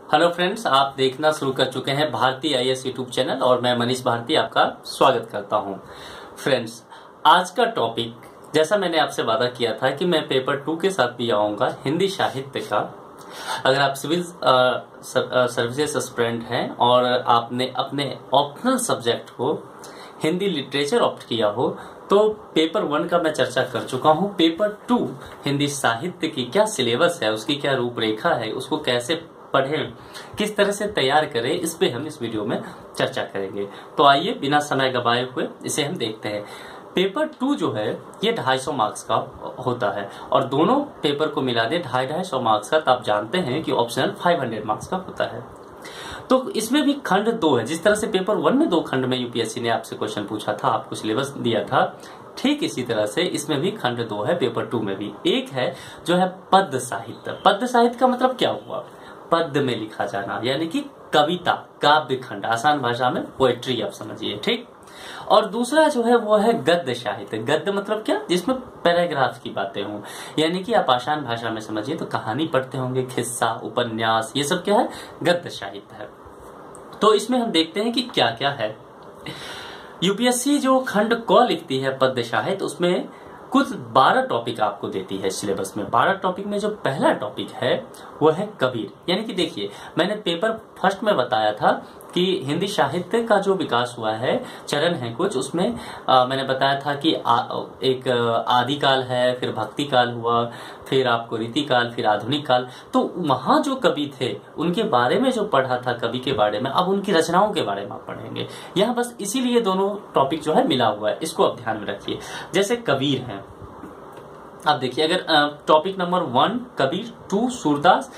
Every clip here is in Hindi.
हेलो फ्रेंड्स, आप देखना शुरू कर चुके हैं भारती आईएएस यूट्यूब चैनल और मैं मनीष भारती आपका स्वागत करता हूं। फ्रेंड्स, आज का टॉपिक जैसा मैंने आपसे वादा किया था कि मैं पेपर 2 के साथ भी आऊंगा, हिंदी साहित्य का। अगर आप सिविल सर्विसेज एस्पिरेंट हैं और आपने अपने ऑप्शनल सब्जेक्ट को हिंदी लिटरेचर ऑप्ट किया हो तो पेपर 1 का मैं चर्चा कर चुका हूं। पेपर 2 हिंदी साहित्य की क्या सिलेबस है, उसकी क्या रूपरेखा है, उसको कैसे पढ़ें, किस तरह से तैयार करें, इस पे हम इस वीडियो में चर्चा करेंगे। तो आइए बिना समय गवाए हुए इसे हम देखते हैं। पेपर 2 जो है ये 250 मार्क्स का होता है और दोनों पेपर को मिला दे 250 मार्क्स का, तो आप जानते हैं कि ऑप्शनल 500 मार्क्स का होता है। तो इसमें भी खंड 2 है। जिस तरह से पेपर 1 में 2 खंड में यूपीएससी ने आपसे क्वेश्चन पूछा था, आपको सिलेबस दिया था, ठीक इसी तरह से इसमें भी खंड 2 है पेपर 2 में भी। एक है जो है पद्य साहित्य। पद्य साहित्य का मतलब क्या हुआ? पद्य में लिखा जाना, यानी कि कविता, काव्य खंड, आसान भाषा में पोएट्री आप समझिए, ठीक। और दूसरा जो है वो है गद्य साहित्य। गद्य मतलब क्या? जिसमें पैराग्राफ की बातें हों, यानी कि आप आसान भाषा में समझिए तो कहानी पढ़ते होंगे, किस्सा, उपन्यास, ये सब क्या है? गद्य साहित्य है। तो इसमें हम देखते हैं कि क्या क्या है। यूपीएससी जो खंड क लिखती है पद्य साहित्य, उसमें कुछ 12 टॉपिक आपको देती है सिलेबस में। 12 टॉपिक में जो पहला टॉपिक है वो है कबीर। यानी कि देखिए, मैंने पेपर फर्स्ट में बताया था कि हिंदी साहित्य का जो विकास हुआ है, चरण है कुछ, उसमें मैंने बताया था कि एक आदिकाल है, फिर भक्ति काल हुआ, फिर आपको रीतिकाल, फिर आधुनिक काल। तो वहां जो कवि थे उनके बारे में जो पढ़ा था, कवि के बारे में, अब उनकी रचनाओं के बारे में आप पढ़ेंगे। यहाँ बस इसीलिए दोनों टॉपिक जो है मिला हुआ है, इसको आप ध्यान में रखिए। जैसे कबीर है, आप देखिए, अगर टॉपिक नंबर 1 कबीर, 2 सूरदास,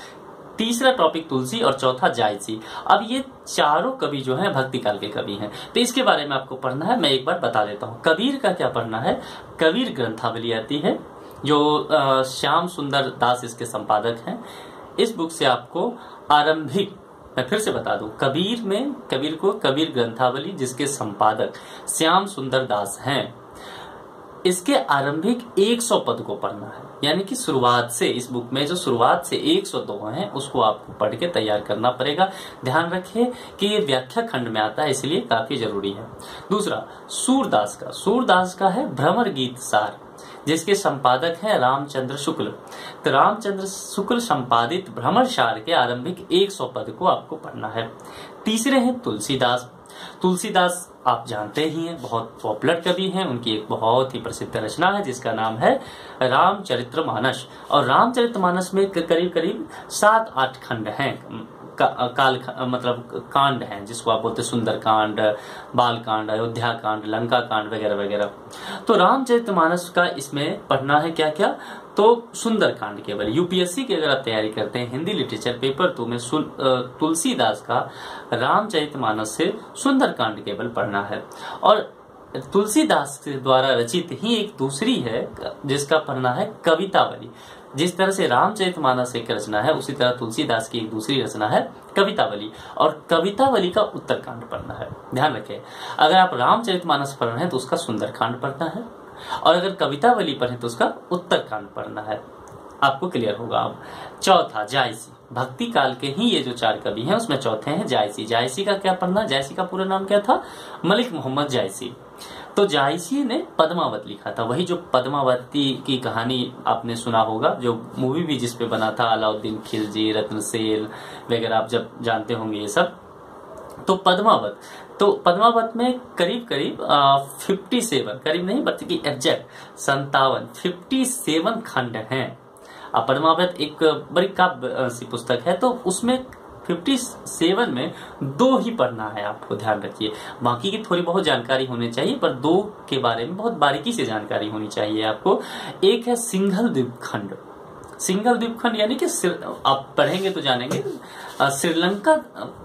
तीसरा टॉपिक तुलसी और चौथा जायसी। अब ये चारों कवि जो हैं भक्ति काल के कवि हैं, तो इसके बारे में आपको पढ़ना है। मैं एक बार बता देता हूँ। कबीर का क्या पढ़ना है? कबीर ग्रंथावली आती है जो श्याम सुंदर दास इसके संपादक हैं। इस बुक से आपको आरंभिक, मैं फिर से बता दूं, कबीर को कबीर ग्रंथावली जिसके संपादक श्याम सुंदर दास हैं, इसके आरंभिक 100 पद को पढ़ना है। यानी कि शुरुआत से, इस बुक में जो शुरुआत से 102 हैं उसको आपको पढ़ के तैयार करना पड़ेगा। ध्यान रखिए कि ये व्याख्या खंड में आता है, इसलिए काफी जरूरी है। दूसरा सूरदास का है भ्रमर गीत सार, जिसके संपादक हैं रामचंद्र शुक्ल। तो रामचंद्र शुक्ल संपादित भ्रमर सार के आरंभिक 100 पद को आपको पढ़ना है। तीसरे हैं तुलसीदास आप जानते ही हैं, बहुत पॉपुलर कवि हैं। उनकी एक बहुत ही प्रसिद्ध रचना है जिसका नाम है रामचरितमानस। और रामचरितमानस में करीब करीब 7-8 खंड हैं, मतलब कांड हैं, जिसको आप बोलते हैं सुंदर कांड, बाल कांड, अयोध्या कांड, लंका कांड वगैरह वगैरह। तो रामचरितमानस का इसमें पढ़ना है क्या क्या? तो सुंदर कांड केवल। यूपीएससी की अगर आप तैयारी करते हैं हिंदी लिटरेचर पेपर 2 में तुलसीदास का रामचरितमानस से सुंदर कांड केवल पढ़ना है। और तुलसीदास के द्वारा रचित ही एक दूसरी है जिसका पढ़ना है कवितावली। जिस तरह से रामचरितमानस एक रचना है, उसी तरह तुलसीदास की एक दूसरी रचना है कवितावली, और कवितावली का उत्तरकांड पढ़ना है। ध्यान रखें, अगर आप रामचरितमानस पढ़ रहे हैं तो उसका सुंदरकांड पढ़ना है, और अगर कवितावली पढ़े तो उसका उत्तरकांड पढ़ना है। आपको क्लियर होगा अब। चौथा जायसी, भक्ति काल के ही ये जो 4 कवि हैं उसमें चौथे हैं जायसी। जायसी का क्या पढ़ना? जायसी का पूरा नाम क्या था? मलिक मोहम्मद जायसी। तो जायसी ने पद्मावत लिखा था, वही जो पद्मावती की कहानी आपने सुना होगा, जो मूवी भी जिसपे बना था, अलाउद्दीन खिलजी, रत्नसेन वगैरह, आप जब जानते होंगे ये सब। तो पद्मावत में करीब करीब 57, करीब नहीं बल्कि एग्जैक्ट 57 खंड हैं। पद्मावत एक बड़ी काव्य सी पुस्तक है, तो उसमें 57 में 2 ही पढ़ना है आपको। ध्यान रखिए, बाकी की थोड़ी बहुत जानकारी होनी चाहिए, पर 2 के बारे में बहुत बारीकी से जानकारी होनी चाहिए आपको। एक है सिंघल द्वीपखंड। सिंघल द्वीपखंड यानी कि आप पढ़ेंगे तो जानेंगे, श्रीलंका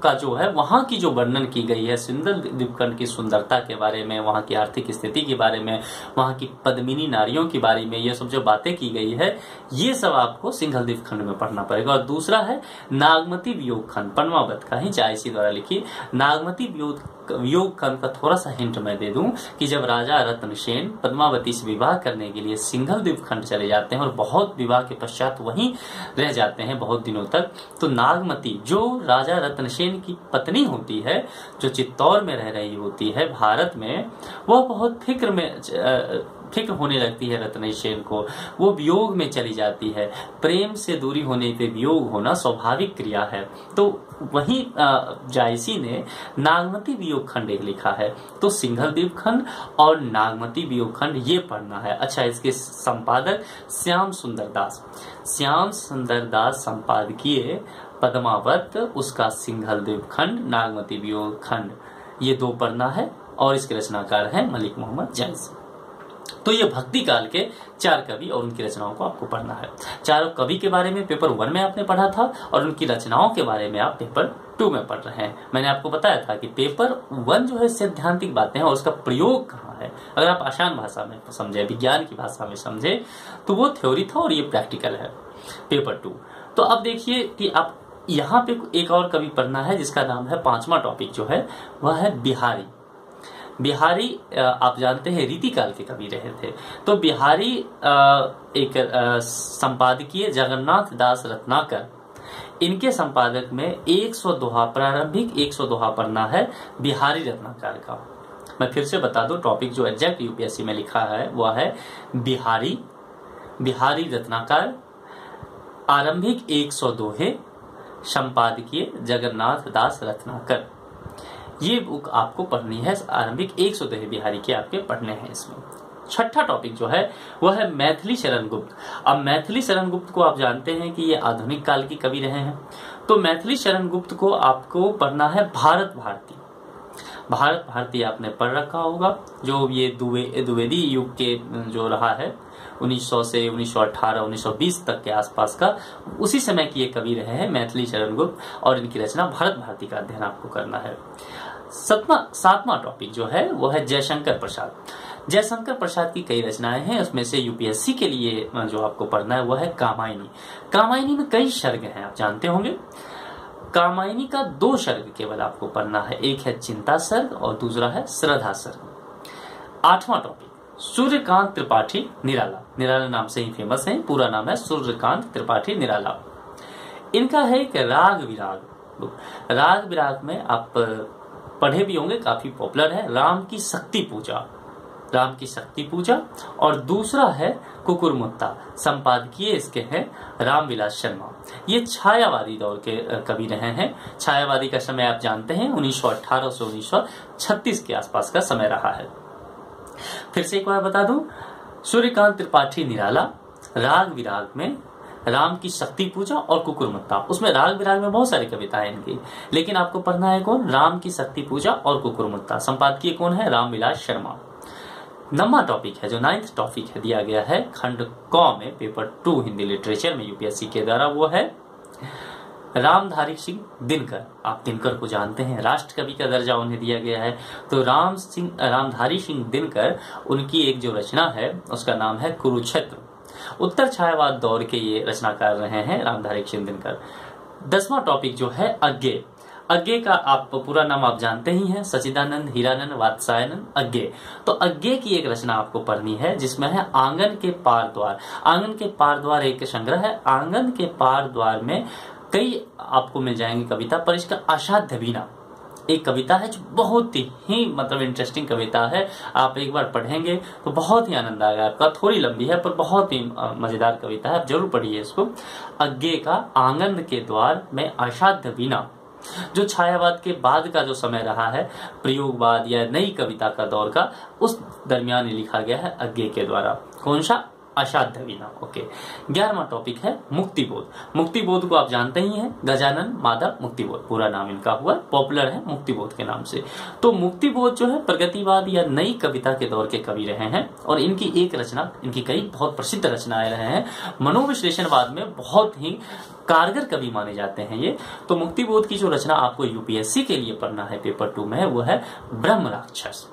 का जो है वहां की जो वर्णन की गई है, सिंघल द्वीपखंड की सुंदरता के बारे में, वहां की आर्थिक स्थिति के बारे में, वहां की पद्मिनी नारियों के बारे में, ये सब जो बातें की गई है, ये सब आपको सिंघल द्वीपखंड में पढ़ना पड़ेगा। और दूसरा है नागमती वियोग खंड, पद्मावत का ही जायसी द्वारा लिखी। नागमती वियोग खंड का थोड़ा सा हिंट मैं दे दूं कि जब राजा रत्नसेन पद्मावती से विवाह करने के लिए सिंघल द्वीपखंड चले जाते हैं और बहुत विवाह के पश्चात पश्चात वहीं रह जाते हैं बहुत दिनों तक। तो नागमती जो राजा रत्नसेन की पत्नी होती है, जो चित्तौड़ में रह रही होती है भारत में, वह बहुत फिक्र होने लगती है रत्नसेन को, वो वियोग में चली जाती है। प्रेम से दूरी होने पे वियोग होना स्वाभाविक क्रिया है। तो वहीं जायसी ने नागमती वियोग खंड एक लिखा है। तो सिंघलदीप खंड और नागमती वियोग खंड ये पढ़ना है। अच्छा, इसके संपादक श्याम सुंदर दास संपादकीय पद्मावत, उसका सिंघलदीप खंड, नागमती वियोग खंड, ये 2 पढ़ना है। और इसके रचनाकार हैं मलिक मोहम्मद जायसी। तो ये भक्ति काल के 4 कवि और उनकी रचनाओं को आपको पढ़ना है। चारों कवि के बारे में पेपर 1 में आपने पढ़ा था और उनकी रचनाओं के बारे में आप पेपर 2 में पढ़ रहे हैं। मैंने आपको बताया था कि पेपर 1 जो है सैद्धांतिक बातें हैं और उसका प्रयोग कहाँ है। अगर आप आसान भाषा में समझे, विज्ञान की भाषा में समझे, तो वो थ्योरी था और ये प्रैक्टिकल है पेपर 2। तो अब देखिए कि आप यहाँ पे एक और कवि पढ़ना है जिसका नाम है, 5वां टॉपिक जो है वह है बिहारी। बिहारी आप जानते हैं रीतिकाल के कवि रहे थे। तो बिहारी एक संपादकीय जगन्नाथ दास रत्नाकर, इनके संपादक में 100 दोहा, प्रारंभिक 100 दोहा पढ़ना है बिहारी रत्नाकर का। मैं फिर से बता दूं, टॉपिक जो एग्जैक्ट यूपीएससी में लिखा है वह है बिहारी रत्नाकर, आरंभिक 100 दोहे, संपादकीय जगन्नाथ दास रत्नाकर। ये बुक आपको पढ़नी है। आरंभिक 100 दोहे बिहारी के आपके पढ़ने हैं इसमें। 6ठा टॉपिक जो है वह है मैथिली शरण गुप्त। अब मैथिली शरण गुप्त को आप जानते हैं कि ये आधुनिक काल की कवि रहे हैं। तो मैथिली शरण गुप्त को आपको पढ़ना है भारत भारती आपने पढ़ रखा होगा, जो ये द्विवेदी युग के जो रहा है 1900 से 1918 1920 तक के आसपास का, उसी समय की ये कवि रहे हैं मैथिली शरण गुप्त, और इनकी रचना भारत भारती का अध्ययन आपको करना है। 7वां टॉपिक जो है वो है जयशंकर प्रसाद की कई रचनाएं हैं। उसमें से यूपीएससी के लिए जो आपको पढ़ना है वह है कामायनी में कई सर्ग हैं, आप जानते होंगे। कामायनी का 2 सर्ग केवल आपको पढ़ना है, एक है चिंता सर्ग और दूसरा है श्रद्धा सर्ग। 8वां टॉपिक सूर्यकांत त्रिपाठी निराला नाम से ही फेमस है, पूरा नाम है सूर्यकांत त्रिपाठी निराला। इनका है एक राग विराग में आप पढ़े भी होंगे, काफी पॉपुलर है, राम की शक्ति पूजा। और दूसरा है कुकुरमुत्ता, संपादकीय इसके हैं रामविलास शर्मा। ये छायावादी दौर के कवि रहे हैं। छायावादी का समय आप जानते हैं 1918 से 1936 के आसपास का समय रहा है। फिर से एक बार बता दूं, सूर्यकांत त्रिपाठी निराला, राग विराग में राम की शक्ति पूजा और कुकुरमुत्ता। उसमें राग विराग में बहुत सारी कविताएं इनकी, लेकिन आपको पढ़ना है कौन, राम की शक्ति पूजा और कुकुरमुत्ता। संपादकीय कौन है, रामविलास शर्मा। 9वां टॉपिक है, जो 9th टॉपिक है दिया गया है खंड क में पेपर 2 हिंदी लिटरेचर में यूपीएससी के द्वारा, वो है रामधारी सिंह दिनकर। आप दिनकर को जानते हैं, राष्ट्र कवि का दर्जा उन्हें दिया गया है। तो रामधारी सिंह दिनकर, उनकी एक जो रचना है उसका नाम है कुरुक्षेत्र। उत्तर छायावाद दौर के ये रचनाकार रहे हैं रामधारी सिंह दिनकर। 10वां टॉपिक जो है अज्ञे का आप पूरा नाम आप जानते ही हैं, सचिदानंद हीरानंद वात्स्यायन अज्ञे। तो अज्ञे की एक रचना आपको पढ़नी है जिसमें है आंगन के पार द्वार एक संग्रह है। आंगन के पार द्वार में कई आपको मिल जाएंगे कविता, पर इसका असाध्य वीणा एक कविता है जो बहुत ही मतलब इंटरेस्टिंग कविता है। आप एक बार पढ़ेंगे तो बहुत ही आनंद आएगा आपका। थोड़ी लंबी है पर बहुत ही मजेदार कविता है, आप जरूर पढ़िए इसको। अज्ञे का आंगन के द्वार में असाध्य वीणा, जो छायावाद के बाद का जो समय रहा है, प्रयोगवाद या नई कविता का दौर का, उस दरमियान लिखा गया है अज्ञे के द्वारा। कौन सा, असाध्य वीणा। ओके। 11वां टॉपिक है मुक्तिबोध को आप जानते ही हैं, गजानन माधव मुक्तिबोध पूरा नाम इनका हुआ, पॉपुलर है मुक्तिबोध के नाम से। तो मुक्तिबोध जो है प्रगतिवाद या नई कविता के दौर के कवि रहे हैं, और इनकी एक रचना, इनकी कई बहुत प्रसिद्ध रचनाएं रहे हैं, मनोविश्लेषणवाद में बहुत ही कारगर कवि माने जाते हैं ये। तो मुक्तिबोध की जो रचना आपको यूपीएससी के लिए पढ़ना है पेपर 2 में, वो है ब्रह्म राक्षस।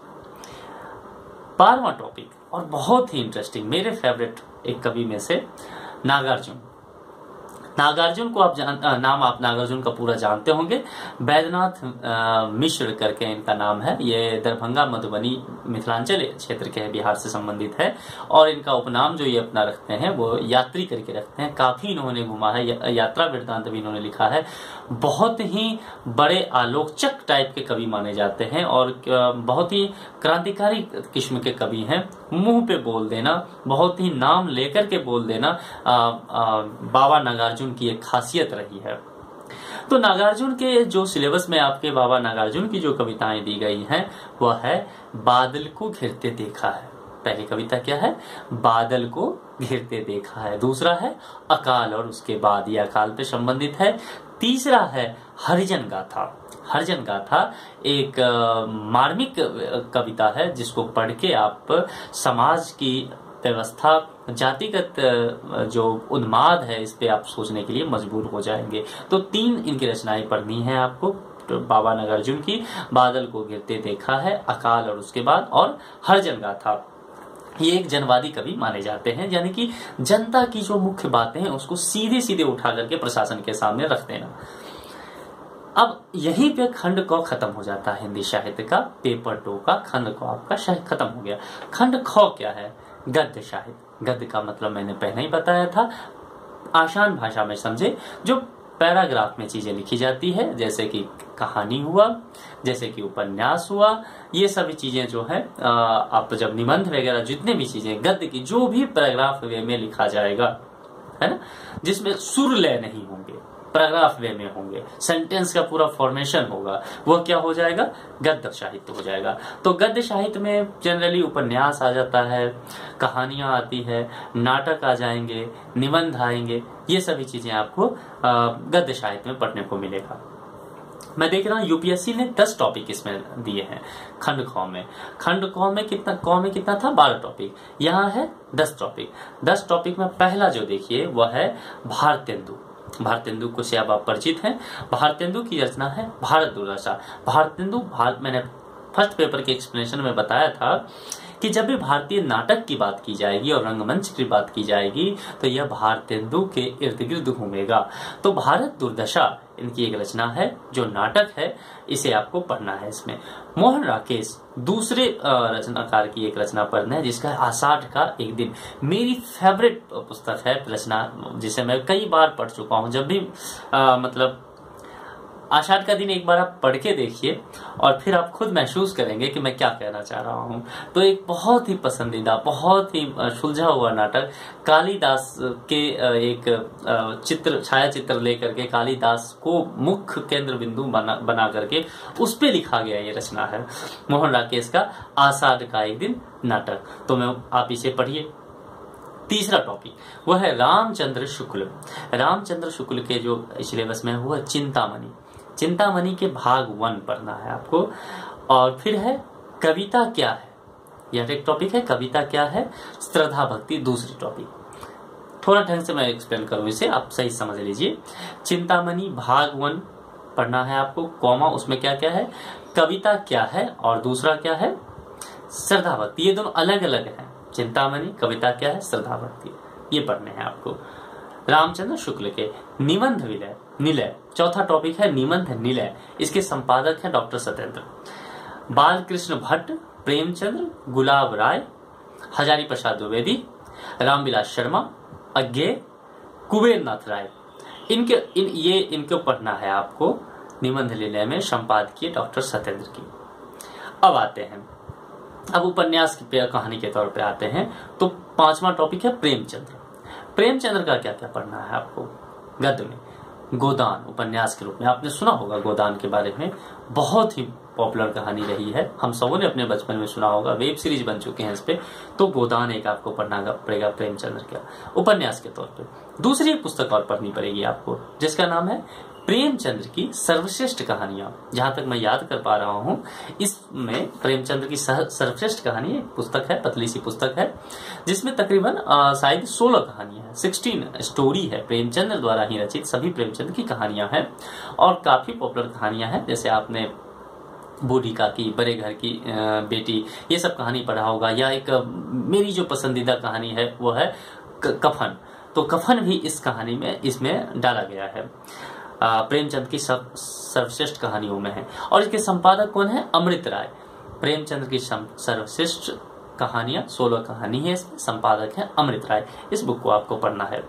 12वां टॉपिक और बहुत ही इंटरेस्टिंग, मेरे फेवरेट एक कवि में से नागार्जुन नागार्जुन को आप नाम आप नागार्जुन का पूरा जानते होंगे। बैद्यनाथ मिश्र करके इनका नाम है। ये दरभंगा, मधुबनी, मिथिलांचल क्षेत्र के हैं, बिहार से संबंधित है। और इनका उपनाम जो ये अपना रखते हैं वो यात्री करके रखते हैं। काफी इन्होंने घुमा है, यात्रा वृत्तांत भी इन्होंने लिखा है। बहुत ही बड़े आलोचक टाइप के कवि माने जाते हैं और बहुत ही क्रांतिकारी किस्म के कवि हैं। मुंह पे बोल देना, बहुत ही नाम लेकर के बोल देना बाबा नागार्जुन की एक खासियत रही है। तो नागार्जुन के जो सिलेबस में आपके बाबा नागार्जुन की जो कविताएं दी गई हैं वह है बादल को घिरते देखा है। पहली कविता क्या है? बादल को घिरते देखा है। दूसरा है अकाल और उसके बाद, ये अकाल पे संबंधित है। तीसरा है हरिजन गाथा। हरिजन गाथा एक मार्मिक कविता है जिसको पढ़ के आप समाज की व्यवस्था, जातिगत जो उन्माद है इस पे आप सोचने के लिए मजबूर हो जाएंगे। तो 3 इनकी रचनाएं पढ़नी है आपको, तो बाबा नागार्जुन की। बादल को घिरते देखा है, अकाल और उसके बाद, और हरिजन गाथा। ये एक जनवादी कवि माने जाते हैं, यानी कि जनता की जो मुख्य बातें हैं उसको सीधे सीधे उठा करके प्रशासन के सामने रख देना। अब यहीं पे खंड क खत्म हो जाता है हिंदी साहित्य का। पेपर 2 का खंड क आपका खत्म हो गया। खंड ख क्या है? गद्य साहित्य। गद्य का मतलब मैंने पहले ही बताया था, आसान भाषा में समझे, जो पैराग्राफ में चीजें लिखी जाती है, जैसे कि कहानी हुआ, जैसे कि उपन्यास हुआ। ये सभी चीजें जो है आप जब निबंध वगैरह जितने भी चीजें गद्य की, जो भी पैराग्राफ वे में लिखा जाएगा, है ना, जिसमें सुर लय नहीं होंगे, पैराग्राफ वे में होंगे, सेंटेंस का पूरा फॉर्मेशन होगा, वह क्या हो जाएगा? गद्य साहित्य हो जाएगा। तो गद्य साहित्य में जनरली उपन्यास आ जाता है, कहानियां आती है, नाटक आ जाएंगे, निबंध आएंगे। ये सभी चीजें आपको गद्य साहित्य में पढ़ने को मिलेगा। मैं देख रहा हूँ यूपीएससी ने 10 टॉपिक इसमें दिए हैं खंड ख में। खंड क में कितना था? 12 टॉपिक। यहाँ है 10 टॉपिक। 10 टॉपिक में पहला जो देखिए वह है भारतेंदु। भारतेंदु को से अब आप परिचित हैं। भारतेंदु की रचना है भारत दुर्दशा। भारतेंदु मैंने फर्स्ट पेपर के एक्सप्लेनेशन में बताया था कि जब भी भारतीय नाटक की बात की जाएगी और रंगमंच की बात की जाएगी तो यह भारतेंदु के इर्द गिर्द घूमेगा। तो भारत दुर्दशा इनकी एक रचना है, जो नाटक है, इसे आपको पढ़ना है। इसमें मोहन राकेश दूसरे रचनाकार की एक रचना पढ़ना है, जिसका आषाढ़ का एक दिन। मेरी फेवरेट पुस्तक है, रचना जिसे मैं कई बार पढ़ चुका हूँ। जब भी मतलब आषाढ़ का दिन एक बार आप पढ़ के देखिए और फिर आप खुद महसूस करेंगे कि मैं क्या कहना चाह रहा हूँ। तो एक बहुत ही पसंदीदा, बहुत ही सुलझा हुआ नाटक, कालिदास के एक छाया चित्र लेकर के कालिदास को मुख्य केंद्र बिंदु बना करके उस पे लिखा गया ये रचना है मोहन राकेश का आषाढ़ का एक दिन नाटक। तो आप इसे पढ़िए। तीसरा टॉपिक वह है रामचंद्र शुक्ल। रामचंद्र शुक्ल के जो सिलेबस में हुआ चिंतामणि। चिंतामणि के भाग 1 पढ़ना है आपको। और फिर है कविता क्या है, यह एक टॉपिक है। कविता क्या है? श्रद्धा भक्ति दूसरी टॉपिक। थोड़ा ढंग से मैं एक्सप्लेन करूं इसे, आप सही समझ लीजिए। चिंतामणि भाग 1 पढ़ना है आपको, कॉमा उसमें क्या क्या है, कविता क्या है और दूसरा क्या है, श्रद्धा भक्ति। ये दोनों अलग अलग है। चिंतामणि, कविता क्या है, श्रद्धा भक्ति, ये पढ़ने हैं आपको। रामचंद्र शुक्ल के निबंध निलय चौथा टॉपिक है, निबंध निलय। इसके संपादक है डॉक्टर सत्येंद्र। बालकृष्ण भट्ट, प्रेमचंद्र, गुलाब राय, हजारी प्रसाद द्विवेदी, रामविलास शर्मा, अज्ञेय, कुबेर नाथ राय, इनको पढ़ना है आपको निबंध निलय में, संपादकीय डॉक्टर सत्येंद्र की। अब आते हैं, अब उपन्यास की कहानी के तौर पे आते हैं। तो 5वां टॉपिक है प्रेमचंद्र। प्रेमचंद्र का क्या क्या पढ़ना है आपको गद्य में? गोदान उपन्यास के रूप में, आपने सुना होगा गोदान के बारे में, बहुत ही पॉपुलर कहानी रही है, हम सबों ने अपने बचपन में सुना होगा, वेब सीरीज बन चुके हैं इस पे। तो गोदान एक आपको पढ़ना पड़ेगा प्रेमचंद्र का उपन्यास के तौर पे। दूसरी पुस्तक और पढ़नी पड़ेगी आपको, जिसका नाम है प्रेमचंद्र की सर्वश्रेष्ठ कहानियां। जहां तक मैं याद कर पा रहा हूं, इसमें प्रेमचंद्र की सर्वश्रेष्ठ कहानी एक पुस्तक है, पतली सी पुस्तक है, जिसमें तकरीबन शायद 16 कहानियां हैं, 16 स्टोरी है, प्रेमचंद्र द्वारा ही रचित सभी प्रेमचंद्र की कहानियां हैं और काफी पॉपुलर कहानियां हैं। जैसे आपने बूढ़ी काकी, बड़े घर की बेटी, ये सब कहानी पढ़ा होगा। या एक मेरी जो पसंदीदा कहानी है वो है कफन। तो कफन भी इस कहानी में इसमें डाला गया है। प्रेमचंद की सर्वश्रेष्ठ कहानियों में है। और इसके संपादक कौन है? अमृत राय। प्रेमचंद की सर्वश्रेष्ठ कहानियां 16 कहानी है, इसमें संपादक है अमृत राय। इस बुक को आपको पढ़ना है।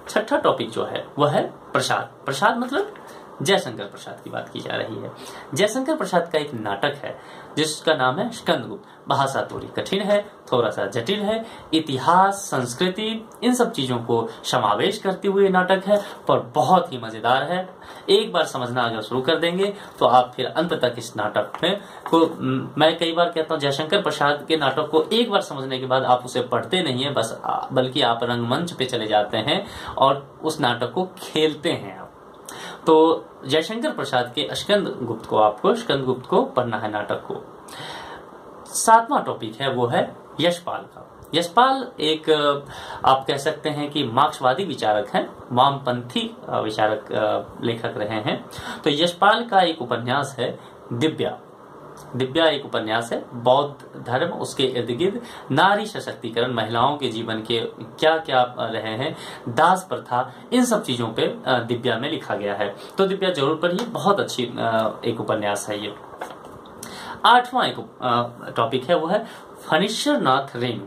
छठा टॉपिक जो है वह है प्रसाद। प्रसाद मतलब जयशंकर प्रसाद की बात की जा रही है। जयशंकर प्रसाद का एक नाटक है जिसका नाम है स्कंदगुप्त। भाषा थोड़ी कठिन है, थोड़ा सा जटिल है, इतिहास, संस्कृति, इन सब चीजों को समावेश करते हुए नाटक है, पर बहुत ही मजेदार है। एक बार समझना अगर शुरू कर देंगे तो आप फिर अंत तक इस नाटक में को, मैं कई बार कहता हूँ जयशंकर प्रसाद के नाटक को एक बार समझने के बाद आप उसे पढ़ते नहीं है बस, बल्कि आप रंगमंच पे चले जाते हैं और उस नाटक को खेलते हैं आप। तो जयशंकर प्रसाद के स्कंदगुप्त को आपको स्कंदगुप्त को पढ़ना है, नाटक को। 7वां टॉपिक है वो है यशपाल का। यशपाल एक आप कह सकते हैं कि मार्क्सवादी विचारक हैं, वामपंथी विचारक लेखक रहे हैं। तो यशपाल का एक उपन्यास है दिव्या। दिव्या एक उपन्यास है, बौद्ध धर्म, उसके इर्द गिर्द नारी सशक्तिकरण, महिलाओं के जीवन के क्या क्या रहे हैं, दास प्रथा, इन सब चीजों पे दिव्या में लिखा गया है। तो दिव्या जरूर पढ़िए, बहुत अच्छी एक उपन्यास है ये। 8वां एक टॉपिक है वो है फणीश्वरनाथ रेणु।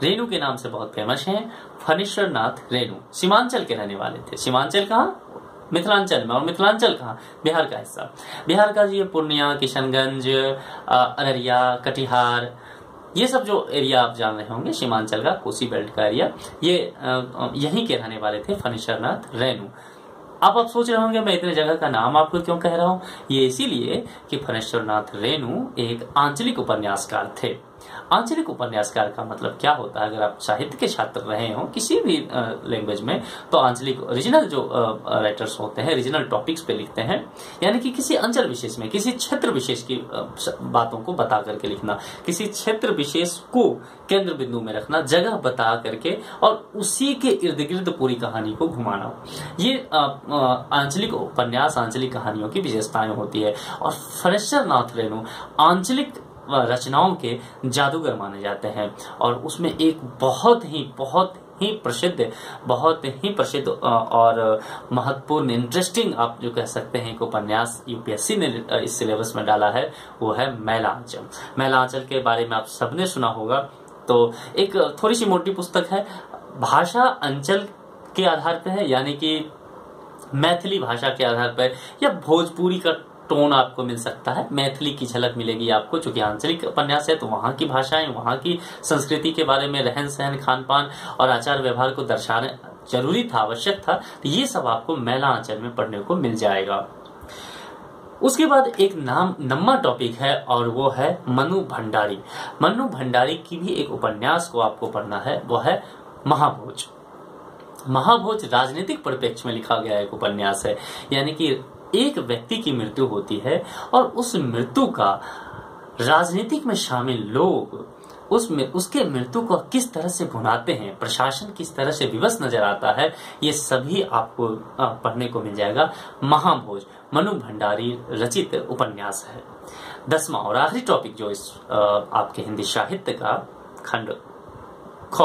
रेणु के नाम से बहुत फेमस हैं फणीश्वरनाथ रेणु। सीमांचल के रहने वाले थे। सीमांचल कहाँ? मिथिलांचल में। और मिथिलांचल कहाँ? बिहार का हिस्सा। बिहार का ये पूर्णिया, किशनगंज, अररिया, कटिहार, ये सब जो एरिया आप जान रहे होंगे, सीमांचल का, कोसी बेल्ट का एरिया, ये यहीं के रहने वाले थे फणीश्वरनाथ रेणु। अब आप सोच रहे होंगे मैं इतने जगह का नाम आपको क्यों कह रहा हूँ? ये इसीलिए कि फणीश्वरनाथ रेणु एक आंचलिक उपन्यासकार थे। आंचलिक उपन्यासकार का मतलब क्या होता है? अगर आप साहित्य के छात्र रहे हो किसी भी लैंग्वेज में, तो आंचलिक रीजनल जो राइटर्स होते हैं रीजनल टॉपिक्स पे लिखते हैं, यानी कि किसी अंचल विशेष में, किसी क्षेत्र विशेष की बातों को बता करके लिखना, किसी क्षेत्र विशेष को केंद्र बिंदु में रखना, जगह बता करके और उसी के इर्द गिर्द पूरी कहानी को घुमाना, ये आंचलिक उपन्यास, आंचलिक कहानियों की विशेषताएं होती है। और फणीश्वरनाथ रेणु आंचलिक रचनाओं के जादूगर माने जाते हैं। और उसमें एक बहुत ही प्रसिद्ध और महत्वपूर्ण, इंटरेस्टिंग आप जो कह सकते हैं, एक उपन्यास यूपीएससी ने इस सिलेबस में डाला है, वो है मैला आंचल। मैला आंचल के बारे में आप सबने सुना होगा। तो एक थोड़ी सी मोटी पुस्तक है, भाषा अंचल के आधार पर है, यानी कि मैथिली भाषा के आधार पर, या भोजपुरी का टोन आपको मिल सकता है, मैथिली की झलक मिलेगी आपको, चूंकि आंचलिक उपन्यास है तो वहां की भाषाएं, वहां की संस्कृति के बारे में, रहन सहन, खान पान और आचार व्यवहार को दर्शाना जरूरी था, आवश्यक था। तो ये सब आपको मैला आंचल में पढ़ने को मिल जाएगा। उसके बाद एक नम्मा टॉपिक है और वो है मनु भंडारी। मनु भंडारी की भी एक उपन्यास को आपको पढ़ना है, वो है महाभोज। महाभोज राजनीतिक परिप्रेक्ष्य में लिखा गया एक उपन्यास है, यानी कि एक व्यक्ति की मृत्यु होती है और उस मृत्यु का राजनीतिक में शामिल लोग उसके मृत्यु को किस तरह से भुनाते हैं, प्रशासन किस तरह से विवश नजर आता है, ये सभी आपको पढ़ने को मिल जाएगा। महाभोज मनु भंडारी रचित उपन्यास है। 10वां और आखिरी टॉपिक जो इस आपके हिंदी साहित्य का खंड ख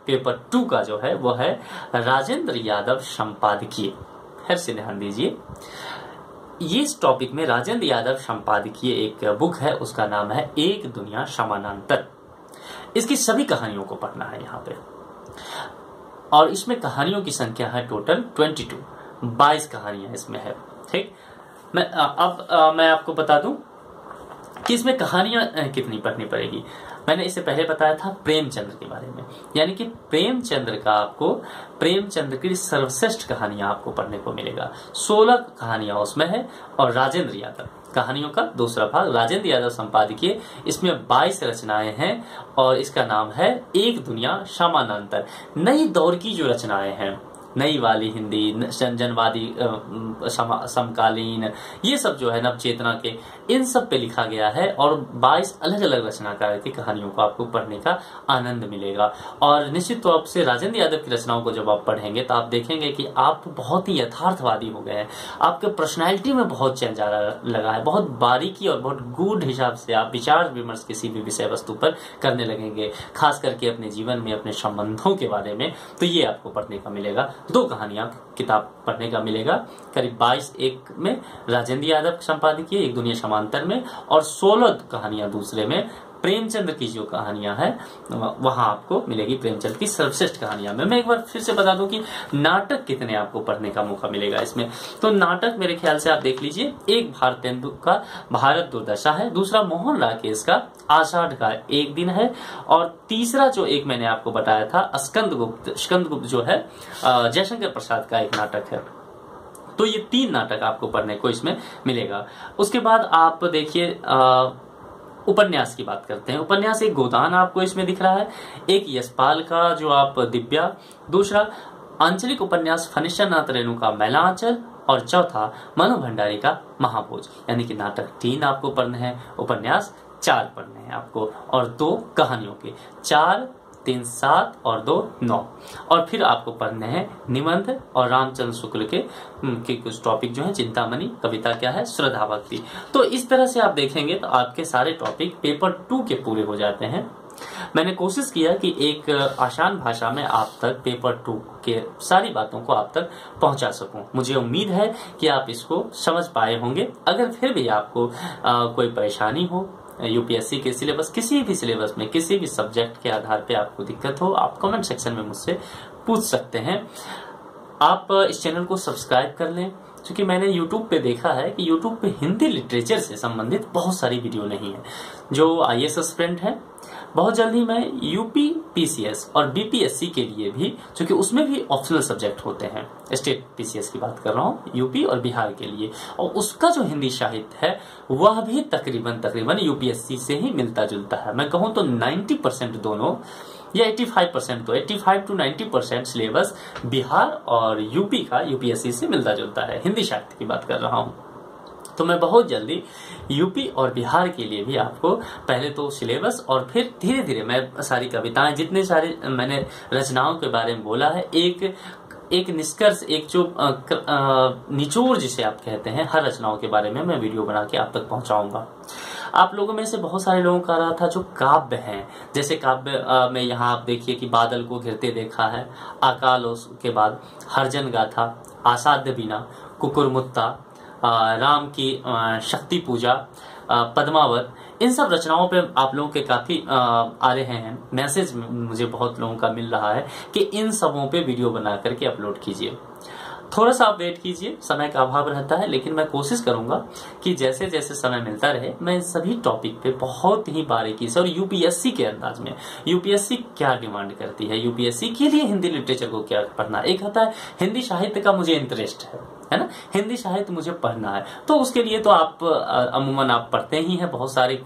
पेपर 2 का जो है वो है राजेंद्र यादव संपादकीय। फिर से ध्यान दीजिए, ये इस टॉपिक में राजेंद्र यादव संपादकीय एक बुक है, उसका नाम है एक दुनिया समानांतर। इसकी सभी कहानियों को पढ़ना है यहाँ पे, और इसमें कहानियों की संख्या है टोटल 22 कहानियां इसमें है। ठीक, मैं आपको बता दूं कि इसमें कहानियां कितनी पढ़नी पड़ेगी। मैंने इससे पहले बताया था प्रेमचंद्र के बारे में, यानी कि प्रेमचंद्र की सर्वश्रेष्ठ कहानियां आपको पढ़ने को मिलेगा। 16 कहानियां उसमें है, और राजेंद्र यादव कहानियों का दूसरा भाग, राजेंद्र यादव संपादकीय, इसमें 22 रचनाएं हैं और इसका नाम है एक दुनिया समानांतर। नई दौर की जो रचनाएं हैं, नई वाली हिंदी, जनवादी, समकालीन, ये सब जो है नवचेतना के, इन सब पे लिखा गया है और 22 अलग अलग रचनाकार की कहानियों को आपको पढ़ने का आनंद मिलेगा। और निश्चित तौर से राजेंद्र यादव की रचनाओं को जब आप पढ़ेंगे तो आप देखेंगे कि आप बहुत ही यथार्थवादी हो गए हैं, आपके पर्सनैलिटी में बहुत चेंज आ लगा है, बहुत बारीकी और बहुत गूढ़ हिसाब से आप विचार विमर्श किसी भी विषय वस्तु पर करने लगेंगे, खास करके अपने जीवन में अपने संबंधों के बारे में। तो ये आपको पढ़ने का मिलेगा। 2 कहानियां किताब पढ़ने का मिलेगा, करीब 22 एक में राजेंद्र यादव संपादकीय एक दुनिया समांतर में, और 16 कहानियां दूसरे में प्रेमचंद की जो कहानियां हैं वहां आपको मिलेगी, प्रेमचंद की सर्वश्रेष्ठ कहानियां में। मैं एक बार फिर से बता दूं कि नाटक कितने आपको पढ़ने का मौका मिलेगा इसमें। तो नाटक मेरे ख्याल से आप देख लीजिए, एक भारतेंदु का भारत दुर्दशा है, दूसरा मोहन राकेश का आषाढ़ का एक दिन है, और तीसरा जो एक मैंने आपको बताया था स्कंदगुप्त जो है जयशंकर प्रसाद का एक नाटक है। तो ये 3 नाटक आपको पढ़ने को इसमें मिलेगा। उसके बाद आप देखिए उपन्यास की बात करते हैं। उपन्यास एक गोदान आपको इसमें दिख रहा है, एक यशपाल का जो आप दिव्या, दूसरा आंचलिक उपन्यास फनिश्चरनाथ रेणु का मैलांचल, और चौथा मनु भंडारी का महाभोज। यानी कि नाटक 3 आपको पढ़ने हैं, उपन्यास 4 पढ़ने हैं आपको, और 2 कहानियों के 4, 3, 7 और 2, 9। और फिर आपको पढ़ने हैं निबंध और रामचंद्र शुक्ल के कुछ टॉपिक जो है, चिंतामणि, कविता क्या है, श्रद्धा भक्ति। तो इस तरह से आप देखेंगे तो आपके सारे टॉपिक पेपर 2 के पूरे हो जाते हैं। मैंने कोशिश किया कि एक आसान भाषा में आप तक पेपर 2 के सारी बातों को आप तक पहुंचा सकूं। मुझे उम्मीद है कि आप इसको समझ पाए होंगे। अगर फिर भी आपको कोई परेशानी हो, यूपीएससी के सिलेबस, किसी भी सिलेबस में किसी भी सब्जेक्ट के आधार पे आपको दिक्कत हो, आप कमेंट सेक्शन में मुझसे पूछ सकते हैं। आप इस चैनल को सब्सक्राइब कर लें, क्योंकि मैंने YouTube पे देखा है कि YouTube पे हिंदी लिटरेचर से संबंधित बहुत सारी वीडियो नहीं है। जो आईएएस एस्पिरेंट है, बहुत जल्दी मैं यूपी पीसीएस और बीपीएससी के लिए भी, क्योंकि उसमें भी ऑप्शनल सब्जेक्ट होते हैं, स्टेट पीसीएस की बात कर रहा हूँ, यूपी और बिहार के लिए, और उसका जो हिंदी साहित्य है वह भी तकरीबन यूपीएससी से ही मिलता जुलता है। मैं कहूँ तो 90% दोनों, या 85%, तो 85 to 90% सिलेबस बिहार और यूपी का यूपीएससी से मिलता जुलता है। हिंदी साहित्य की बात कर रहा हूँ। तो मैं बहुत जल्दी यूपी और बिहार के लिए भी आपको पहले तो सिलेबस और फिर धीरे धीरे मैं सारी कविताएं, जितने सारे मैंने रचनाओं के बारे में बोला है, एक निष्कर्ष, एक जो निचोड़ जिसे आप कहते हैं, हर रचनाओं के बारे में मैं वीडियो बना के आप तक पहुंचाऊंगा। आप लोगों में से बहुत सारे लोगों का रहा था जो काव्य हैं, जैसे काव्य में यहाँ आप देखिए कि बादल को घिरते देखा है, अकाल के बाद हरजन गाथा, आसाध्य बीना, कुकुरमुत्ता, राम की शक्ति पूजा, पद्मावत, इन सब रचनाओं पे आप लोगों के काफी आ रहे हैं मैसेज, मुझे बहुत लोगों का मिल रहा है कि इन सबों पे वीडियो बना करके अपलोड कीजिए। थोड़ा सा आप वेट कीजिए, समय का अभाव रहता है, लेकिन मैं कोशिश करूंगा कि जैसे जैसे समय मिलता रहे मैं सभी टॉपिक पे बहुत ही बारीकी से, और यूपीएससी के अंदाज में, यूपीएससी क्या डिमांड करती है, यूपीएससी के लिए हिंदी लिटरेचर को क्या पढ़ना। एक होता है हिंदी साहित्य का मुझे इंटरेस्ट है ना, हिंदी साहित्य मुझे पढ़ना है, तो उसके लिए तो आप अमूमन आप पढ़ते ही हैं बहुत सारी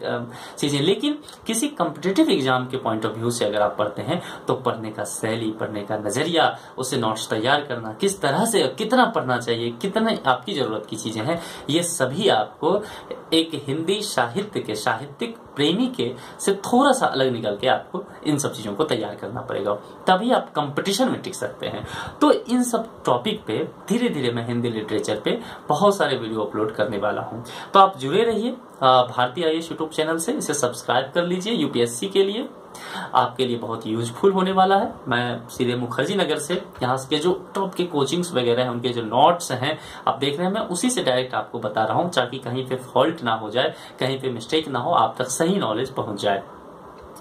चीजें, लेकिन किसी कॉम्पिटिटिव एग्जाम के पॉइंट ऑफ व्यू से अगर आप पढ़ते हैं तो पढ़ने का शैली, पढ़ने का नजरिया, उससे नोट्स तैयार करना, किस तरह से कितना पढ़ना चाहिए, कितने आपकी जरूरत की चीजें हैं, ये सभी आपको एक हिंदी साहित्य के साहित्यिक प्रेमी के से थोड़ा सा अलग निकल के आपको इन सब चीजों को तैयार करना पड़ेगा, तभी आप कंपटीशन में टिक सकते हैं। तो इन सब टॉपिक पे धीरे धीरे मैं हिंदी लिटरेचर पे बहुत सारे वीडियो अपलोड करने वाला हूं, तो आप जुड़े रहिए भारतीय आईएएस यूट्यूब चैनल से, इसे सब्सक्राइब कर लीजिए। यूपीएससी के लिए आपके लिए बहुत यूजफुल होने वाला है। मैं सीधे मुखर्जी नगर से, यहाँ के जो टॉप के कोचिंग्स वगैरह हैं, उनके जो नोट्स हैं आप देख रहे हैं, मैं उसी से डायरेक्ट आपको बता रहा हूँ, ताकि कहीं पे फॉल्ट ना हो जाए, कहीं पे मिस्टेक ना हो, आप तक सही नॉलेज पहुंच जाए।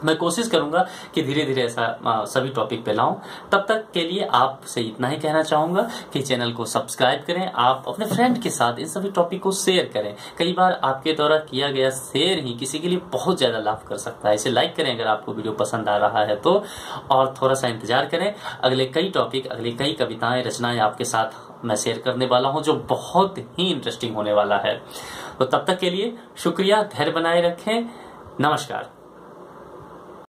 मैं कोशिश करूंगा कि धीरे धीरे ऐसा सभी टॉपिक पे लाऊं। तब तक के लिए आपसे इतना ही कहना चाहूंगा कि चैनल को सब्सक्राइब करें, आप अपने फ्रेंड के साथ इन सभी टॉपिक को शेयर करें। कई बार आपके द्वारा किया गया शेयर ही किसी के लिए बहुत ज्यादा लाभ कर सकता है। इसे लाइक करें अगर आपको वीडियो पसंद आ रहा है तो, और थोड़ा सा इंतजार करें, अगले कई टॉपिक, अगले कई कविताएं, रचनाएं आपके साथ मैं शेयर करने वाला हूं, जो बहुत ही इंटरेस्टिंग होने वाला है। तो तब तक के लिए शुक्रिया, धैर्य बनाए रखें, नमस्कार।